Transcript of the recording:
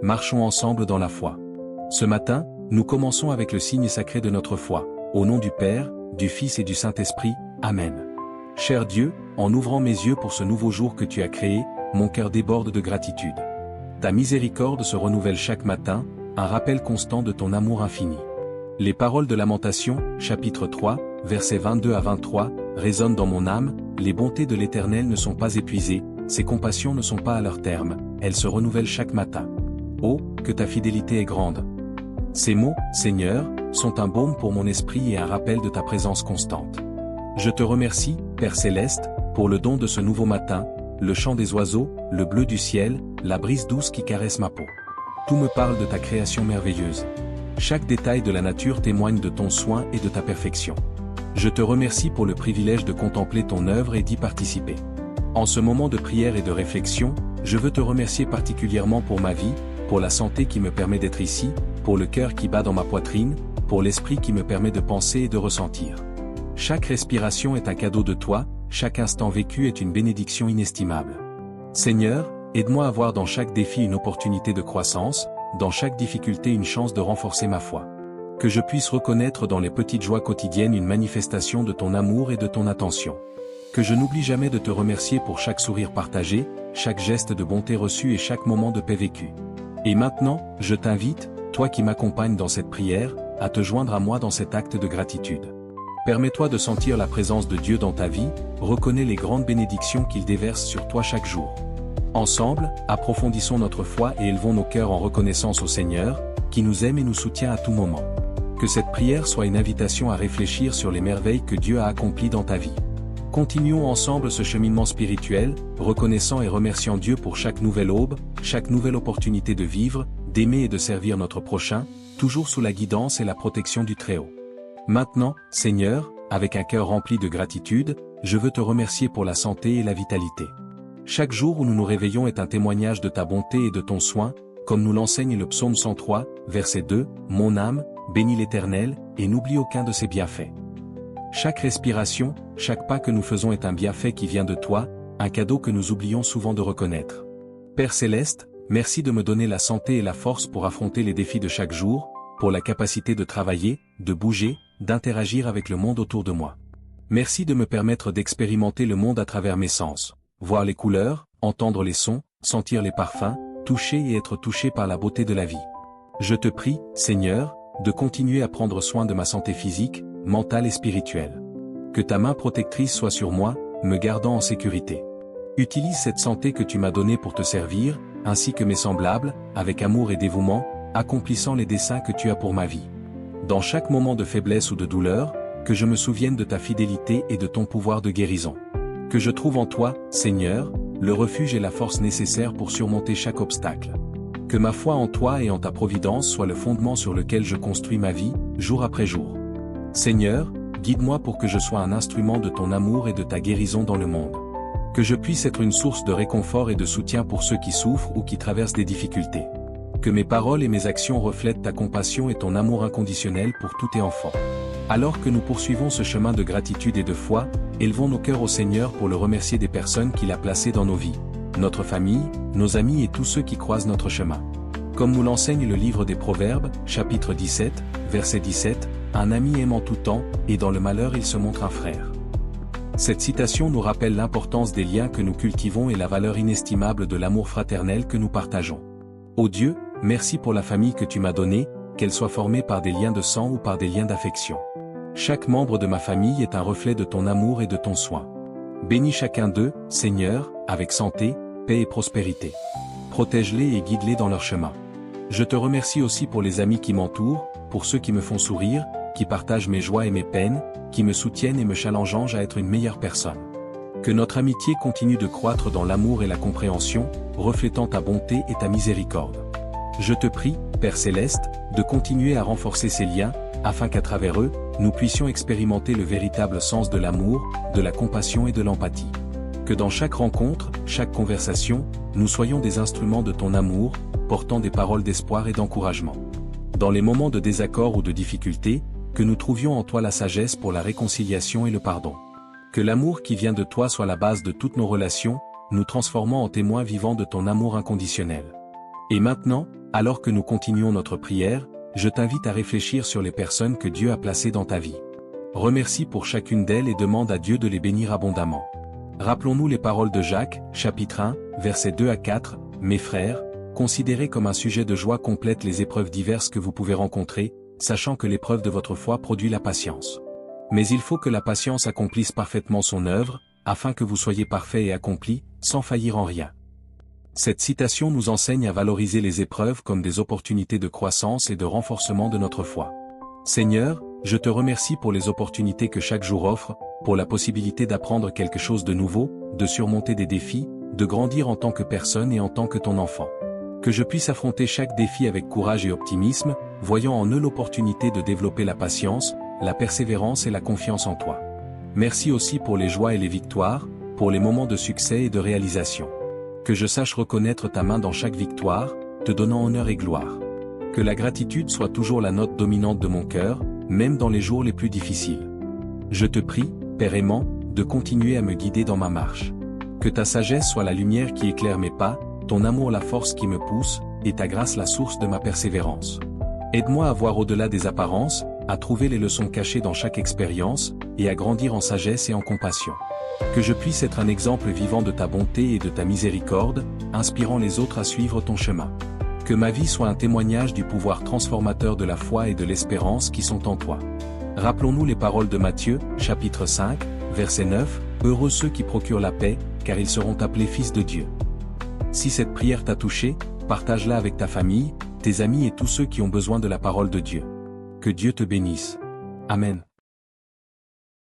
marchons ensemble dans la foi. Ce matin, nous commençons avec le signe sacré de notre foi. Au nom du Père, du Fils et du Saint-Esprit, Amen. Cher Dieu, en ouvrant mes yeux pour ce nouveau jour que tu as créé, mon cœur déborde de gratitude. Ta miséricorde se renouvelle chaque matin, un rappel constant de ton amour infini. Les paroles de Lamentation, chapitre 3, versets 22 à 23, résonnent dans mon âme, les bontés de l'Éternel ne sont pas épuisées, ses compassions ne sont pas à leur terme, elles se renouvellent chaque matin. Oh, que ta fidélité est grande. Ces mots, Seigneur, sont un baume pour mon esprit et un rappel de ta présence constante. Je te remercie, Père Céleste, pour le don de ce nouveau matin, le chant des oiseaux, le bleu du ciel, la brise douce qui caresse ma peau. Tout me parle de ta création merveilleuse. Chaque détail de la nature témoigne de ton soin et de ta perfection. Je te remercie pour le privilège de contempler ton œuvre et d'y participer. En ce moment de prière et de réflexion, je veux te remercier particulièrement pour ma vie, pour la santé qui me permet d'être ici, pour le cœur qui bat dans ma poitrine, pour l'esprit qui me permet de penser et de ressentir. Chaque respiration est un cadeau de toi, chaque instant vécu est une bénédiction inestimable. Seigneur, aide-moi à voir dans chaque défi une opportunité de croissance, dans chaque difficulté une chance de renforcer ma foi. Que je puisse reconnaître dans les petites joies quotidiennes une manifestation de ton amour et de ton attention. Que je n'oublie jamais de te remercier pour chaque sourire partagé, chaque geste de bonté reçu et chaque moment de paix vécu. Et maintenant, je t'invite, toi qui m'accompagnes dans cette prière, à te joindre à moi dans cet acte de gratitude. Permets-toi de sentir la présence de Dieu dans ta vie, reconnais les grandes bénédictions qu'il déverse sur toi chaque jour. Ensemble, approfondissons notre foi et élevons nos cœurs en reconnaissance au Seigneur, qui nous aime et nous soutient à tout moment. Que cette prière soit une invitation à réfléchir sur les merveilles que Dieu a accomplies dans ta vie. Continuons ensemble ce cheminement spirituel, reconnaissant et remerciant Dieu pour chaque nouvelle aube, chaque nouvelle opportunité de vivre, d'aimer et de servir notre prochain, toujours sous la guidance et la protection du Très-Haut. Maintenant, Seigneur, avec un cœur rempli de gratitude, je veux te remercier pour la santé et la vitalité. Chaque jour où nous nous réveillons est un témoignage de ta bonté et de ton soin, comme nous l'enseigne le psaume 103, verset 2, « Mon âme, bénis l'Éternel, et n'oublie aucun de ses bienfaits. » Chaque respiration, chaque pas que nous faisons est un bienfait qui vient de toi, un cadeau que nous oublions souvent de reconnaître. Père Céleste, merci de me donner la santé et la force pour affronter les défis de chaque jour, pour la capacité de travailler, de bouger, d'interagir avec le monde autour de moi. Merci de me permettre d'expérimenter le monde à travers mes sens. Voir les couleurs, entendre les sons, sentir les parfums, toucher et être touché par la beauté de la vie. Je te prie, Seigneur, de continuer à prendre soin de ma santé physique, mentale et spirituelle. Que ta main protectrice soit sur moi, me gardant en sécurité. Utilise cette santé que tu m'as donnée pour te servir, ainsi que mes semblables, avec amour et dévouement, accomplissant les desseins que tu as pour ma vie. Dans chaque moment de faiblesse ou de douleur, que je me souvienne de ta fidélité et de ton pouvoir de guérison. Que je trouve en toi, Seigneur, le refuge et la force nécessaires pour surmonter chaque obstacle. Que ma foi en toi et en ta providence soit le fondement sur lequel je construis ma vie, jour après jour. Seigneur, guide-moi pour que je sois un instrument de ton amour et de ta guérison dans le monde. Que je puisse être une source de réconfort et de soutien pour ceux qui souffrent ou qui traversent des difficultés. Que mes paroles et mes actions reflètent ta compassion et ton amour inconditionnel pour tous tes enfants. Alors que nous poursuivons ce chemin de gratitude et de foi, élevons nos cœurs au Seigneur pour le remercier des personnes qu'il a placées dans nos vies, notre famille, nos amis et tous ceux qui croisent notre chemin. Comme nous l'enseigne le livre des Proverbes, chapitre 17, verset 17, « Un ami aime en tout temps, et dans le malheur il se montre un frère. » Cette citation nous rappelle l'importance des liens que nous cultivons et la valeur inestimable de l'amour fraternel que nous partageons. Ô Dieu, merci pour la famille que tu m'as donnée, qu'elle soit formée par des liens de sang ou par des liens d'affection. Chaque membre de ma famille est un reflet de ton amour et de ton soin. Bénis chacun d'eux, Seigneur, avec santé, paix et prospérité. Protège-les et guide-les dans leur chemin. Je te remercie aussi pour les amis qui m'entourent, pour ceux qui me font sourire, qui partagent mes joies et mes peines, qui me soutiennent et me challengent à être une meilleure personne. Que notre amitié continue de croître dans l'amour et la compréhension, reflétant ta bonté et ta miséricorde. Je te prie, Père Céleste, de continuer à renforcer ces liens, afin qu'à travers eux, nous puissions expérimenter le véritable sens de l'amour, de la compassion et de l'empathie. Que dans chaque rencontre, chaque conversation, nous soyons des instruments de ton amour, portant des paroles d'espoir et d'encouragement. Dans les moments de désaccord ou de difficulté, que nous trouvions en toi la sagesse pour la réconciliation et le pardon. Que l'amour qui vient de toi soit la base de toutes nos relations, nous transformant en témoins vivants de ton amour inconditionnel. Et maintenant, alors que nous continuons notre prière, je t'invite à réfléchir sur les personnes que Dieu a placées dans ta vie. Remercie pour chacune d'elles et demande à Dieu de les bénir abondamment. Rappelons-nous les paroles de Jacques, chapitre 1, versets 2 à 4, « Mes frères, considérez comme un sujet de joie complète les épreuves diverses que vous pouvez rencontrer, sachant que l'épreuve de votre foi produit la patience. Mais il faut que la patience accomplisse parfaitement son œuvre, afin que vous soyez parfaits et accomplis, sans faillir en rien. » Cette citation nous enseigne à valoriser les épreuves comme des opportunités de croissance et de renforcement de notre foi. Seigneur, je te remercie pour les opportunités que chaque jour offre, pour la possibilité d'apprendre quelque chose de nouveau, de surmonter des défis, de grandir en tant que personne et en tant que ton enfant. Que je puisse affronter chaque défi avec courage et optimisme, voyant en eux l'opportunité de développer la patience, la persévérance et la confiance en toi. Merci aussi pour les joies et les victoires, pour les moments de succès et de réalisation. Que je sache reconnaître ta main dans chaque victoire, te donnant honneur et gloire. Que la gratitude soit toujours la note dominante de mon cœur, même dans les jours les plus difficiles. Je te prie, Père aimant, de continuer à me guider dans ma marche. Que ta sagesse soit la lumière qui éclaire mes pas, ton amour la force qui me pousse, et ta grâce la source de ma persévérance. Aide-moi à voir au-delà des apparences, à trouver les leçons cachées dans chaque expérience, et à grandir en sagesse et en compassion. Que je puisse être un exemple vivant de ta bonté et de ta miséricorde, inspirant les autres à suivre ton chemin. Que ma vie soit un témoignage du pouvoir transformateur de la foi et de l'espérance qui sont en toi. Rappelons-nous les paroles de Matthieu, chapitre 5, verset 9, « Heureux ceux qui procurent la paix, car ils seront appelés fils de Dieu. » Si cette prière t'a touché, partage-la avec ta famille, tes amis et tous ceux qui ont besoin de la parole de Dieu. Que Dieu te bénisse. Amen.